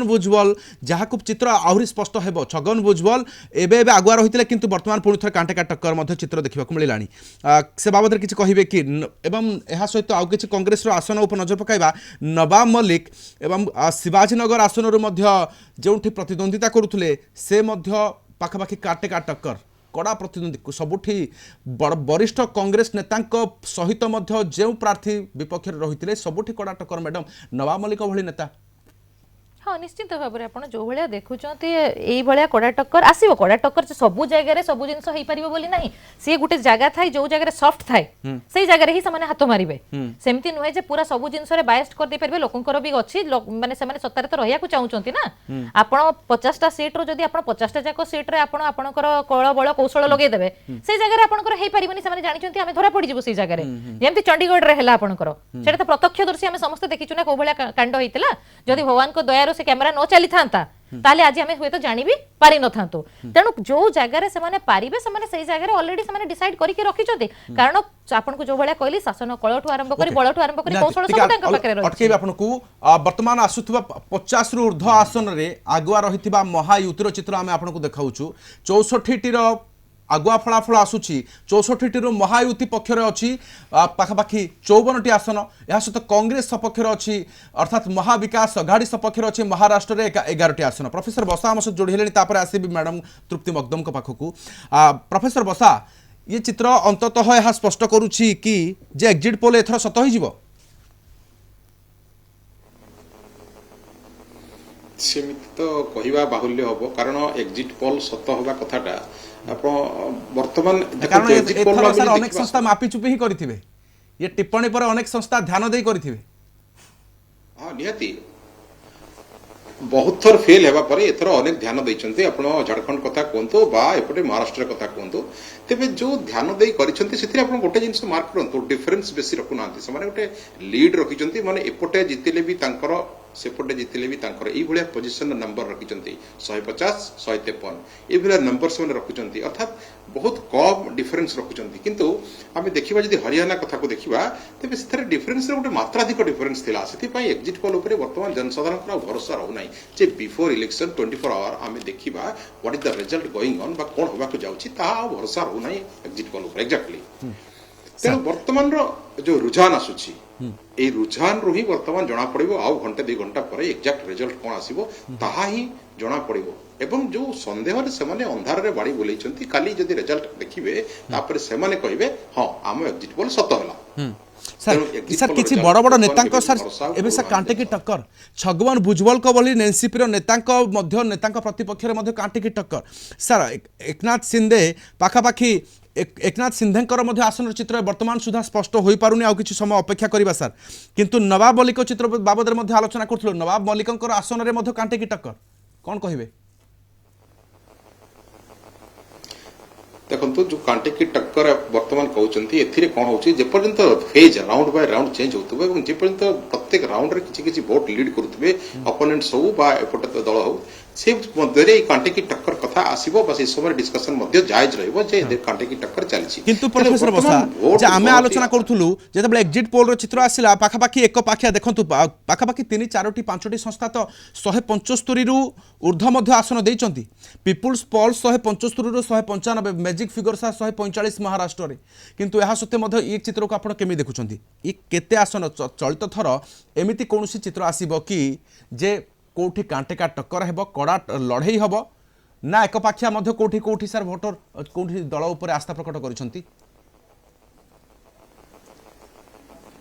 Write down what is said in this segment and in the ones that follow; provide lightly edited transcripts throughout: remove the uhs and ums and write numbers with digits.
भुजबल जहाँ चित्र आहरी स्पष्ट हेब छगन भुजबल एवं आगुआ रही है किंतु बर्तमान पुणी थे कांटेका टक्कर चित्र देखा मिलला से बाबद किसी कहे कि एवं यह सहित आउ कि कांग्रेस आसन उपर नजर पकाइबा नवाब मल्लिक एवं शिवाजीनगर आसन जो प्रतिद्वंदिता करुले से पाखापाखि कांटेका टक्कर कड़ा प्रतिद्वंदी सबुठी वरिष्ठ कांग्रेस नेता सहित जो प्रार्थी विपक्ष रही सबुठी कड़ा टक्कर मैडम नवाब मल्लिक भली नेता हाँ निश्चित भाव में आप जो भाया देखुं ये कड़ा टक्कर आसो कड़ा टक्कर सब जगह सब जिन ना सी गोटे जगह थाए जो जगह सफ्ट थाए से जगह ही से हाथ मारे सेमती नुहे जे पूरा सब जिन बायस्ट कर दे पारे लोकंर भी अच्छी माने से सत्तार तो रहा चाहते ना आपण 50टा सीट रो जदि आपण 50टा जाक सीट रे आपण आपणकर कळ बळ कौशल लगे देबे से जगह आपणकर हेई परिबनी से जानिचंती आमे धरा पड़ी जिवो से जगह रे जेमती चंडीगढ़ रे हला आपणकर सेटा तो प्रत्यक्षदर्शी आमे समस्त देखिचु ना को भलिया कांड होइतिला जदि भगवान को दया से कैमरा न चली था ताले आज आमे हुए तो जानी भी पारि न थांतो तेणु जो जगह से माने पारिबे से माने सही जगह ऑलरेडी से माने डिसाइड करके रखिचोती कारण आपन को जो भलिया कहली शासन कळठु आरंभ करी बळठु आरंभ करी कौशल सब तांका पाकरे रही अटके आपन को वर्तमान आसुथबा 50 रु ऊर्ध्व आसन रे आगुआ रहितबा महायुतिर चित्र आमे आपन को देखाउछु 64 टी रो आगुआ फलाफल आसूची 64 टी महायुति पक्षर अच्छी पाखापाखि 54 टी आसन यह सहित कांग्रेस सपक्षर अच्छी अर्थात महाविकास अघाड़ी सपक्षर अच्छी महाराष्ट्र में 11 टी आसन प्रोफेसर बसा आम सहित जोड़ी आसबि मैडम तृप्ति मकदम पाखक प्रोफेसर बसा ये चित्र अंततः यह स्पष्ट करुच्ची कि जे एग्जिट पोल एथर सत हो सेमिति तो कहवा बाहुल्य हम कारण एग्जिट पोल सत हवा कथाटा वर्तमान अनेक संस्था मापी चुपी ही करिथिबे ये टिप्पणी पर अनेक संस्था ध्यान दे करिथिबे हाँ निहाती बहुत थर फेल हेबा पर एथर अनेक ध्यान दैछन्ते आपण झारखंड कथा कोंतो बा एपटे महाराष्ट्र कथा कोंतो तेबे जो ध्यान दे करिसन्ते सेथिरे आपण गोटे जिंस मार्क करंतो डिफरेंस बेसी रखु नांती से माने गोटे लीड रखिसन्ते माने एपटे जितिले भी तांकर सेपटे जितिले भी तांकर ई भलिया पोजीशन नंबर रखिसन्ते 150 153 ए भलिया नंबर से रखुचन्ते अर्थात बहुत कम डिफरेंस रखुचन्ते किंतु आमे देखिबा जदि हरियाणा कथा को देखिबा तेबे सेथरे डिफरेंस रे गोटे मात्राधिक डिफरेंस थिला सेति पई एग्जिट पोल ऊपर वर्तमान जनसाधारण को भरोसा रहउ नै जे बिफोर इलेक्शन 24 आवर आमे देखिबा what is the result going on बा कोन होबा को जाउची ता भरोसा रहउ नै एग्जिट पोल ऊपर एक्जेक्टली तेणु वर्तमान जो रुझान आसुची ए रुझान रो ही वर्तमान जना पड़िबो आउ घंटे 2 घंटा पर एक्जेक्ट रिजल्ट कोन आसीबो ताहा ही जना पड़िबो एवं जो संदेह रे से माने अंधार रे बाड़ी बोलै छंती काली जदी रिजल्ट देखिबे तापर से माने कहिबे हां आम एग्जिट पोल सत होला सर किसी बड़ बड़ नेता सर एबे सर कांटे की टक्कर छगन भुजबल को बोली एनसीपी रो नेता प्रतिपक्ष रे कांटे की टक्कर सर एकनाथ शिंदे पाखापाखि एकनाथ सिंधेकर आसन चित्र वर्तमान सुधा स्पष्ट हो पारुनी आउ किछि समय अपेक्षा करिबा सर किंतु नवाब मल्लिक चित्र बाबद रे आलोचना करथलो नवाब मल्लिकंकर आसन रे कांटे की टक्कर कौन कहिबे देखो जो कांटे की टक्कर वर्तमान कहते एथिरे कौन होची जेपर्यंत phase round by round change होतबे एवं जेपर्यंत प्रत्येक राउंड रे किछि किछि वोट लीड करथबे अपोनेंट सब बा एपटे दल हो से मध्य कांटे की टक्कर कथा आसीबो बस इस समय डिस्कशन मध्य जायज रहइबो जे कांटे की टक्कर चलछि किंतु प्रोफेसर बसा जे आमे आलोचना करथुलु जेतबे एग्जिट पोल रो चित्र आसिला पाखापाखि एक पाखिया देखंतु पाखापाखि 3 4टी 5टी संस्था तो 175 रु ऊर्ध्व मध्य आसन दैचंती पीपुल्स पोल 175 रु 195 मैजिक फिगर सा 145 महाराष्ट्र रे किंतु यहा सत्य मध्य ई चित्र को आपण केमि देखुचंती ई केते आसन चलित थर एमिति कोनोसी चित्र आसीबो कि जे कोठी कांटेका टक्कर हेबो कड़ा लड़ई हेबो ना एक पाखिया मध्य कोठी कोठी सर भोटर कोठी दल ऊपर आस्था प्रकट करिसंती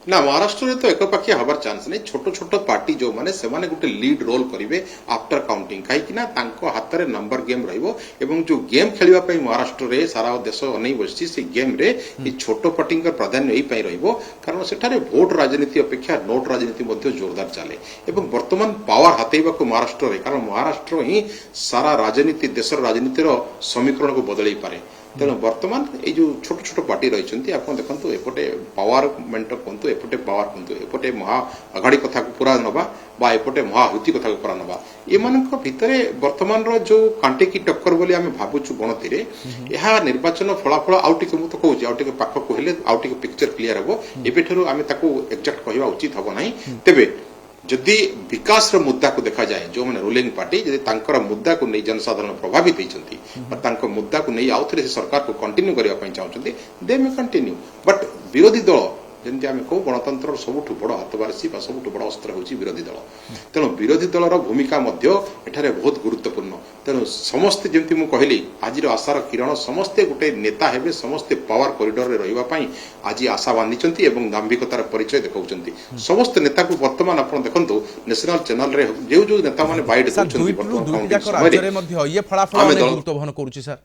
ना महाराष्ट्र में तो एक पाखिया हबार चांस नहीं छोट छोट पार्टी जो माने से माने गोटे लीड रोल करिवे आफ्टर काउंटिंग कहीं ना तांको हाथ रे नंबर गेम रहिबो एवं जो गेम खेलिबा पई महाराष्ट्र रे सारा देश अनै बसछि से गेम रे ई छोट पार्टी का प्राधान्य एई पई रहिबो कारण सेठारे वोट राजनीति अपेक्षा नोट राजनीति मध्ये जोरदार चले एवं वर्तमान पावर हातेइबा को महाराष्ट्र रे कारण महाराष्ट्र ही सारा राजनीति देशर राजनीति रो समीकरण को बदलै पारे तेणु वर्तमान ये जो छोट छोट पार्टी रही आप देखो एपटे पावर मेंट कहतु एपटे पावर कहतु एपटे महा अघाड़ी कथा को पूरा नवा बा एपटे महाहुति कथा को पूरा नवा एमानक भितरे वर्तमान रो जो कांटे की टक्कर बोली आमे भाबुछु गणति रे यहा निर्वाचन फलाफल आउ टिके मु तो कहूची आउ टिके पाख को हेले आउ टिके पिक्चर क्लियर हेबो एबेठरो आमे ताको एक्जेक्ट कहबा उचित हबो नाही तेबे ଯଦି ବିକାଶର ମୁଦ୍ଦାକୁ ଦେଖାଯାଏ ଯେଉଁମାନେ ରୁଲିଂ ପାର୍ଟି ଯଦି ତାଙ୍କର ମୁଦ୍ଦାକୁ ନେଇ ଜନସାଧାରଣ ପ୍ରଭାବିତ ହେଇଛନ୍ତି ବା ତାଙ୍କ ମୁଦ୍ଦାକୁ ନେଇ ଆଉଥରେ ସେ ସରକାରକୁ କଣ୍ଟିନ୍ୟୁ କରିବା ପାଇଁ ଚାହୁଁଛନ୍ତି ଦେ ମେ କଣ୍ଟିନ୍ୟୁ ବଟ୍ ବିରୋଧୀ ଦଳ ଯେମିତି ଆମେ କହୁ ଗଣତନ୍ତ୍ରର ସବୁଠୁ ବଡ଼ ହାତବାରିଶୀ ବା ସବୁଠୁ ବଡ଼ ଅସ୍ତ୍ର ହେଉଛି ବିରୋଧୀ ଦଳ ତେଣୁ ବିରୋଧୀ ଦଳର ଭୂମିକା ମଧ୍ୟ ଏଠାରେ ବହୁତ ଗୁରୁତ୍ୱପୂର୍ଣ୍ଣ ତେଣୁ ସମସ୍ତେ ଯେମିତି ମୁଁ କହିଲି ଆଜିର ଆଶାର କିରଣ ସମସ୍ତେ ଗୋଟେ ନେତା ହେବେ ସମସ୍ତେ ପାୱାର କରିଡରରେ ରହିବା ପାଇଁ ଆଜି ଆଶା ବାନ୍ଧିଛନ୍ତି ଏବଂ ଦାମ୍ଭିକତାର ପରିଚୟ ଦେଖାଉଛନ୍ତି ସମସ୍ତ ନେତାକୁ ବର୍ତ୍ତମାନ ଆପଣ ଦେଖନ୍ତୁ ନ୍ୟାସନାଲ ଚ୍ୟାନେଲରେ ଯେଉଁ ଯେଉଁ ନେତାମାନେ ବାଇଟ୍ ସାର୍ ଦେଉଛନ୍ତି ଦୁଇଟିରୁ ବର୍ତ୍ତମାନ ଦୁଇଟି ଯାକ କାଉଣ୍ଟିଂ ସମୟରେ ରାଜ୍ୟରେ ମଧ୍ୟ ଇଏ ଫଳାଫଳ ଆମେ ଅନେକ ଦଳ- ଗୁରୁତ୍ୱ ବହନ କରୁଛି ସାର୍